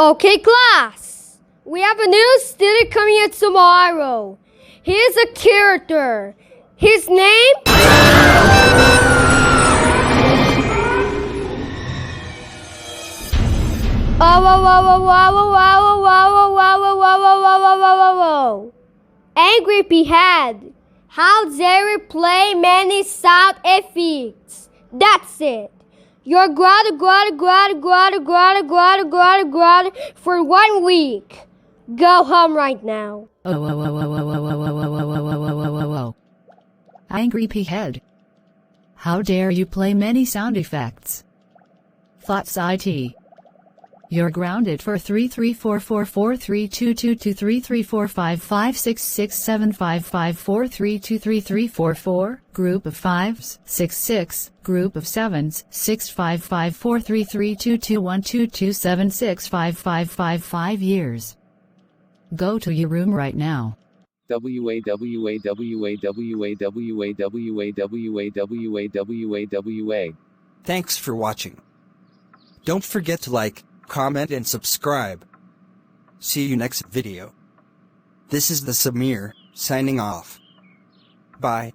Okay, class. We have a new student coming in tomorrow. Here's a character. His name? Angry Behead. How dare you play many sound effects? That's it. You're grounded for 1 week. Go home right now. Angry Behead. How dare you play many sound effects? Thoughts IT. You're grounded for 3344432223345556675543233444 group of 5s 66 group of 7s 6554332212276555 years. Go to your room right now. WA. Thanks for watching. Don't forget to like, comment and subscribe. See you next video. This is the Samir, signing off. Bye.